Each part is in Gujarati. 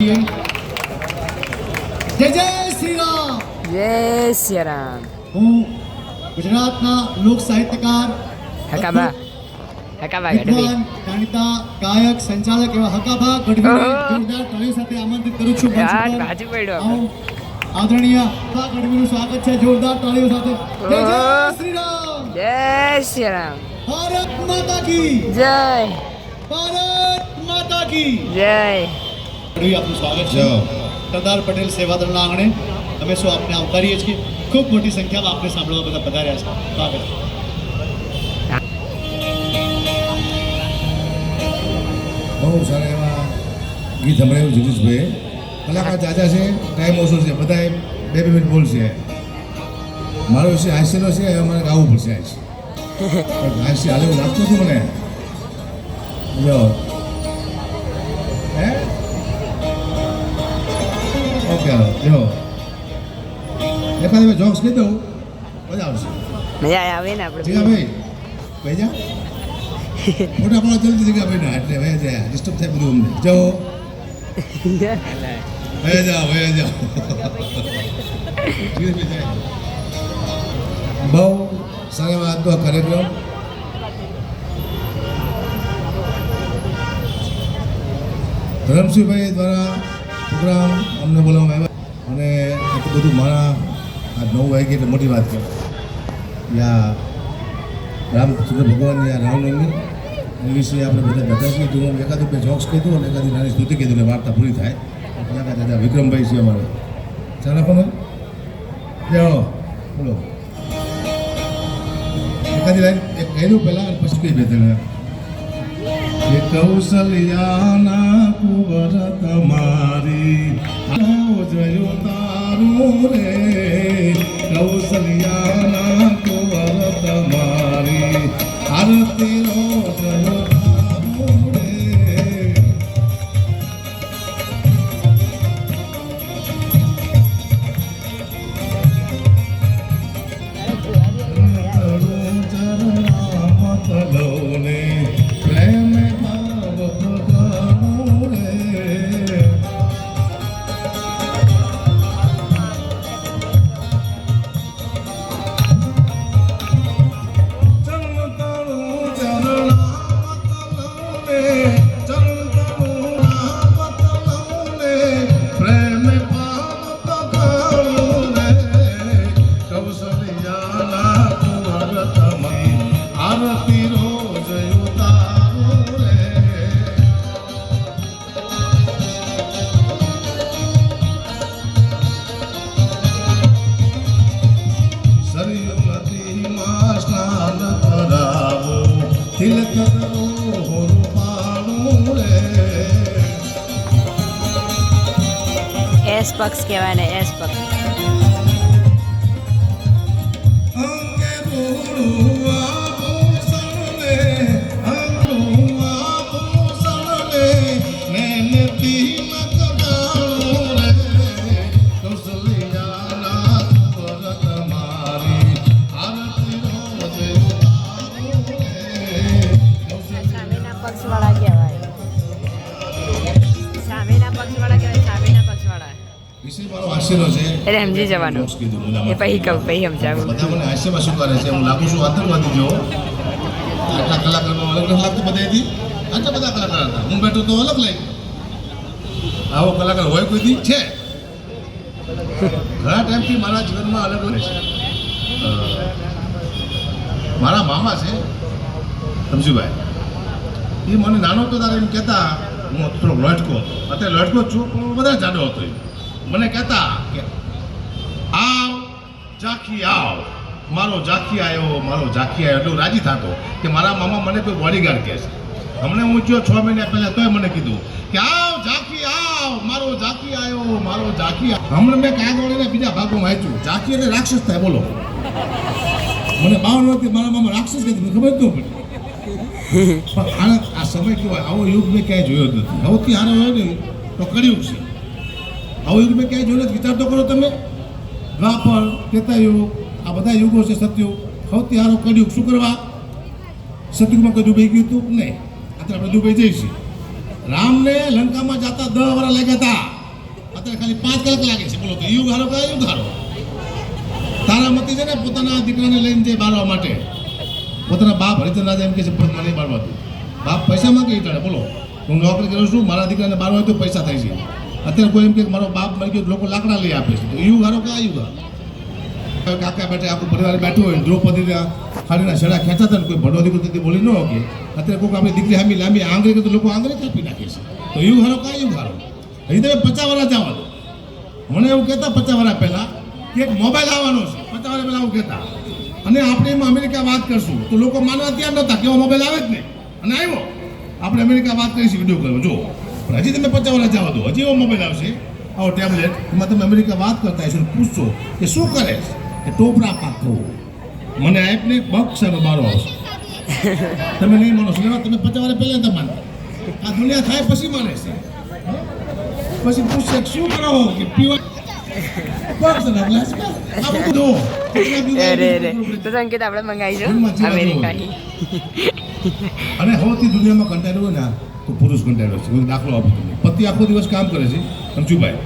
કરીએ. જય જય શ્રી રામ. જય શ્રી રામ. હું ગુજરાતના લોક સાહિત્યકાર હકાબા ગઢવી, વિદ્વાન, જાણીતા ગાયક, સંચાલક એવા હકાબા ગઢવીને જોરદાર તાળીઓ સાથે આમંત્રિત કરું છું. બાજુ પડ્યો. આદરણીય હકાબા ગઢવીનું સ્વાગત છે જોરદાર તાળીઓ સાથે. જય જય શ્રી રામ. જય શ્રી રામ. ભારત માતા કી જય. ભારત માતા કી જય. ગઢવી, આપનું સ્વાગત છે સરદાર પટેલ સેવાદળના આંગણે. અમે શું આપને આવકારીએ છીએ. ખૂબ મોટી સંખ્યામાં આપણે સાંભળવા બધા પધાર્યા છે. સ્વાગત. બહુ સારા એવા ગીત સંભળાયું જગદીશભાઈ. કલાકાર જાજા છે, ટાઈમ ઓછો છે, બધા બે બે મિનિટ બોલશે. મારો વિષય હાસ્યનો છે, હવે મારે ગાવું પડશે હાસ્ય હાલે એવું લાગતું હતું મને. જો હે ઓકે જો એકાદ જોક્સ કહી દઉં, મજા આવશે. મજા આવે ને આપણે. જીગાભાઈ ભાઈ જા મોટા પણ જલ્દી જીગાભાઈ ના એટલે ભાઈ જાય ડિસ્ટર્બ થાય બધું અમને. જો ભાઈ જાઓ બહુ સારા એવા આજનો કાર્યક્રમ. ધરમસિંહભાઈ દ્વારા પ્રોગ્રામ અમને બોલાવવામાં આવ્યા અને એટલું બધું મારા આ 9 વાગે એટલે મોટી વાત કહેવાય. યા રામચંદ્ર ભગવાનની આ રામનવમી એ વિશે આપણે બધા છીએ. તો હું એકાદ બે જોક્સ કીધું અને એકાદી નાની સ્તુતિ કીધું એટલે વાર્તા પૂરી થાય. દાદા વિક્રમભાઈ છે અમારે. ચાલો કોને જાઓ બોલો એકાદી લાઈન એક કહી દઉં પહેલાં અને પછી કહી બે તને. એ કૌશલ્યાના કુંવર તમારી જોયું તારું રે. કૌશલ્યાના કુંવર તમારી આરતી રોજ તારું રે. મતલોને પ્રેમ ભાવ ભગવાન રે. એસ પક્ષ કહેવાય ને, એસ પક્ષ. એટલે સમજી જવાનું. એ પછી કહું પછી સમજાવું. બધા મને હાસ્યમાં શું કરે છે, હું લાગુ છું આતંકવાદી જેવો. આટલા કલાકારમાં અલગ અલગ લાગતું બધાથી. આટલા બધા કલાકાર હતા, હું બેઠું તો અલગ લાગ્યું. આવો કલાકાર હોય કોઈ દી છે? ઘણા ટાઈમથી મારા જીવનમાં અલગ હોય છે. મારા મામા છે સમજીભાઈ, એ મને નાનો હતો ત્યારે એમ કહેતા, હું થોડો લટકો હતો, અત્યારે લટકો જ છું પણ બધા જાડો હતો. મને કહેતા કે આવ ઝાંખી આવ, મારો ઝાંખી આવ્યો, મારો ઝાંખી આવ્યો. એટલું રાજી થતો કે મારા મામા મને કોઈ બોડીગાર્ડ કહે છે. હમણાં હું જો 6 મહિના પહેલાં તોય મને કીધું કે આવ ઝાંખી આવ, મારો ઝાંખી આવ્યો, મારો ઝાંખી. હમણાં મેં કાંઈ દોડીને બીજા ભાગોમાં વાંચ્યું. ઝાંખી એટલે રાક્ષસ થાય. બોલો, મને 52 વર્ષથી મારા મામા રાક્ષસ કહેતું, મને ખબર જ ન પડી. પણ આ સમય કેવાય, આવો યુગ મેં ક્યાંય જોયો જ નથી. સૌથી સારો હોય ને તો કળિયુગ છે. આવો યુગ મેં ક્યાંય જોયો નથી. વિચાર તો કરો તમે. દ્વાપર, ત્રેતાયુગ, આ બધા યુગો છે. સતયુગ, સૌથી સારો કળિયુગ. શું કરવા? સતયુગમાં કોઈ ડૂબાઈ ગયું હતું નહીં. અત્યારે આપણે ડૂબાઈ જઈશું. રામને લંકામાં જતા 10 વર્ષ લાગ્યા હતા. અત્યારે ખાલી 5 કલાક લાગે છે. બોલો તો યુગ હારો કે યુગ હારો? તારા મતી છે ને પોતાના દીકરાને લઈને જાય બારવા માટે. પોતાના બાપ હરિચંદ્ર રાજા એમ કહે છે મને નહીં બારવા દઉં. બાપ પૈસા માંગે એટલે બોલો હું નોકરી કરું છું, મારા દીકરાને બારવા હોય તો પૈસા થાય છે. અત્યારે કોઈ એમ કે મારો બાપ મરી ગયો, લોકો લાકડા લઈ આપે છે. તો યુગ હારો કે આ યુગ હારો? કાકા બેઠે આખું પરિવાર બેઠું હોય, દ્રૌપદીના ખાડીના છેડા ખેંચાતા ને કોઈ ભડો દીકરો બોલી ન કે અત્યારે કોઈ આપણી દીકરી હામી લાંબી આંગળી કે તો લોકો આંગળી કાપી નાખે છે. તો યુગ હારો કા યુગ હારો? હજી તમે 50 વર્ષ જવા દો. મને એવું કહેતા 50 વર્ષ પહેલા કે એક મોબાઈલ આવવાનો છે, 50 વર્ષ પહેલા એવું કહેતા. અને આપણે એમાં અમેરિકા વાત કરશું તો લોકો માનવા તૈયાર નહોતા કે એવો મોબાઈલ આવે જ નહીં. અને આવ્યો. આપણે અમેરિકા વાત કરીશું, વિડીયો કરો જો. પણ હજી તમે 50 વર્ષ જવા દો, હજી એવો મોબાઈલ આવશે, આવો ટેબ્લેટ, એમાં તમે અમેરિકા વાત કરતા હશો પૂછશો કે શું કરે કે ટોપરા પાકો મને આપને બક્ષાનો બારો આવશે. તમે નહીં માનો છો, તમે 50 વર્ષ પહેલા તમે માનતા. આ દુનિયા થાય પછી માને છે. પછી પૂછશે શું કરો કે પીવા બક્ષના ગ્લાસ આ બધું દો. તો સંકેત આપણે મંગાવીશું અમેરિકાની. અને સૌથી દુનિયામાં કંટાળ્યો હોય ને તો પુરુષ કંટાળ્યો છે. દાખલો આપું તમને. પતિ આખો દિવસ કામ કરે છે, સમજુભાઈ,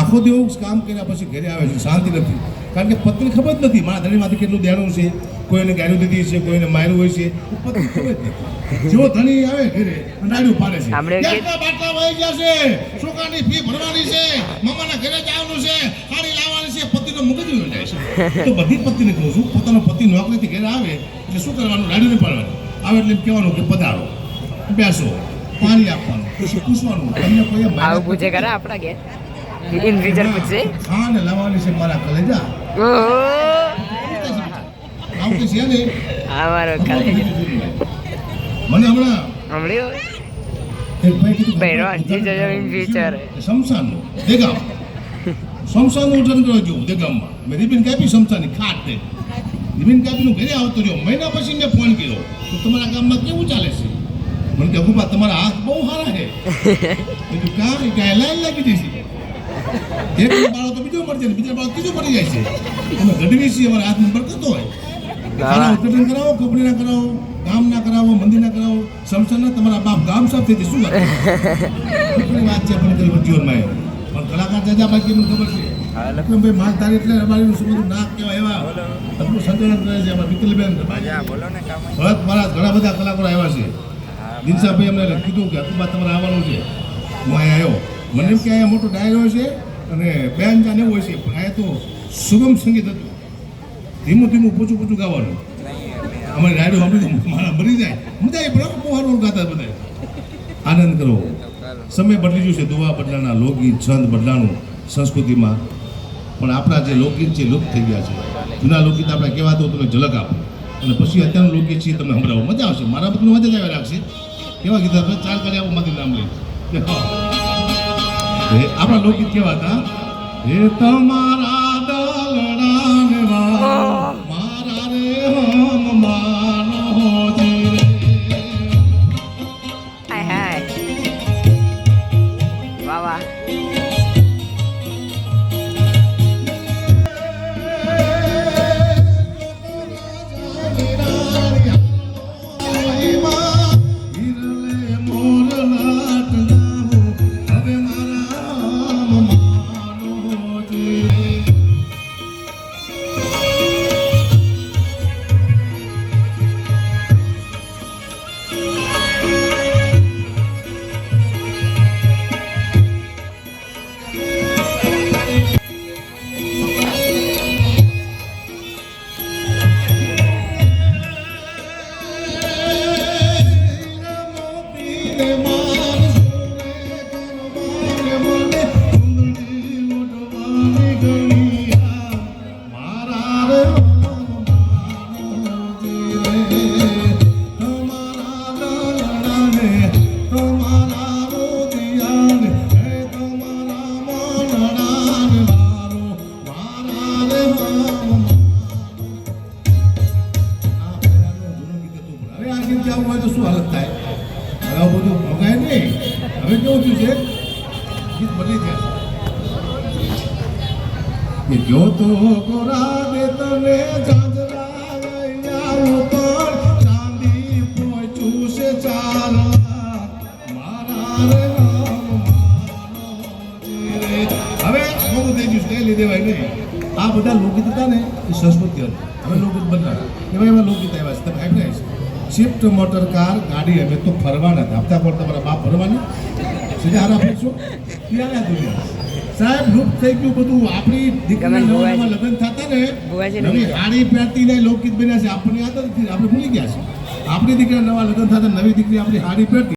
આખો દિવસ કામ કર્યા પછી ઘરે આવે છે, શાંતિ નથી. કારણ કે પત્ની ખબર જ નથી મારા ધણીમાંથી કેટલું દેણું છે, કોઈને ગાળ્યું દીધી છે, કોઈને માર્યું હોય છે, પત્ની ખબર જ નથી. જેવો ધણી આવે ઘરે રાડ્યું પાડે છે, કેટલા બાટલા વહી ગયા છે, છોકરાની ફી ભરવાની છે, મામાના ઘરે જવાનું છે, સાડી લાવવાની છે, પતિનો મગજ ઉડી જાય છે. તો બધી પત્નીને કહું છું, પોતાનો પતિ નોકરીથી ઘરે આવે એટલે શું કરવાનું? રાડ્યું નહીં પાડવાનું. આવે એટલે એમ કહેવાનું કે પધારો, બેસો, પાણી આપવાનું, પછી પૂછવાનું તમને કોઈ આવું પૂછે કરે આપણા ઘેર ઇન ફ્યુચર પૂછે હા ને લાવવાની છે મારા કલેજા. આવું કે છે ને અમારો કલેજા મને હમણાં હમણાં એક ભાઈ કીધું બૈરો હજી જજો ઇન ફ્યુચર શમશાનનું દેગામ, શમશાનનું ઉઠન કરવા જેવું દેગામમાં મેં રિબિન કાપી શમશાનની ખાટ દે રિબિન કાપીનું ઘરે આવતો રહ્યો. મહિના પછી મેં ફોન કર્યો તો તમારા ગામમાં કેવું ચાલે છે? મને કે હુબા તમારા હાથ બહુ સારા છે. કીધું કાંઈ લાઈન લાગી જશે. એક બાળો તો બીજો મળી જાય ને બીજા બાળો ત્રીજો મળી જાય છે. અમે ગઢવી છીએ, અમારા હાથ નંબર કરતો હોય. ખાના ઉદ્ઘાટન કરાવો, કંપની ના કરાવો, ગામ ના કરાવો, મંદિર ના કરાવો, શમશાન ના, તમારા બાપ ગામ સાફ થઈ જાય શું વાત? કેટલી વાત છે આપણે કરી જીવનમાં. પણ કલાકાર જાજા બાકી મને ખબર છે ભાઈ માલધારી એટલે અમારી શું બધું નાક કહેવાય એવા એટલું સંચાલન કરે છે. અમારા મિત્તલબેન ભરત મારા ઘણા બધા કલાકારો આવ્યા છે. દિનસાભાઈ અમને કીધું કે હકુબા તમારે આવવાનું છે. હું અહીંયા આવ્યો. મને એમ કે અહીંયા મોટો ડાયરો છે અને બેન જાન એવું હોય છે, પણ અહીંયા તો સુગમ સંગીત હતું. ધીમું ધીમું પૂછું પૂછું ગાવાનું. અમારી ડાયરો સાંભળી મારા મરી જાય મજા આવી. બરાબર બહુ સારું ગાતા બધા. આનંદ કરો. સમય બદલી ગયું છે, દુવા બદલાના, લોકગીત છંદ બદલાનું સંસ્કૃતિમાં. પણ આપણા જે લોકગીત છે લુપ્ત થઈ ગયા છે. જૂના લોકગીત આપણે કહેવાતું તમે ઝલક આપો અને પછી અત્યારનું લોકગીત છે તમને સંભળાવો, મજા આવશે. મારા બધું મજા જ આવ્યા લાગશે. કેવા ગીત આપણે 4 કરી આવો માથી નામ લઈ. આપણા લોકગીત કેવા હતા? હે તમારા દલડાને મારા રે હમ માનો જી રે. હાય હાય વાહ વાહ. શું હાલત થાય? હવે બધું ભગાય નહીં. હવે કેવું થયું છે? ગીત બદલી ગયા કે જો તો ગોરા દે તને ચાંદરા ગયા ઉપર ચાંદી પહોંચ્યું છે ચાર મારા રે રામ મારો રે હવે મોટું થઈ ગયું છે એ લીધે ભાઈ નહીં આ બધા લોકગીત હતા ને એ સંસ્કૃતિ હતી હવે લોકગીત બદલાયા એવા લોકગીત આવ્યા છે તમે સાંભળ્યા છે શિફ્ટ મોટર કાર ગાડી અમે તો ફરવાના હતા હપ્તા પર તમારા બાપ ફરવાની સીધા હારા ફરશું ક્યાં દુનિયા સાહેબ લુપ્ત થઈ ગયું બધું આપણી દીકરીના નવા નવા લગ્ન થતા ને નવી સાડી પહેરતી ને લોકગીત બન્યા છે આપણને યાદ નથી આપણે ભૂલી ગયા છે આપણી દીકરીના નવા લગ્ન થતા નવી દીકરી આપણી સાડી પહેરતી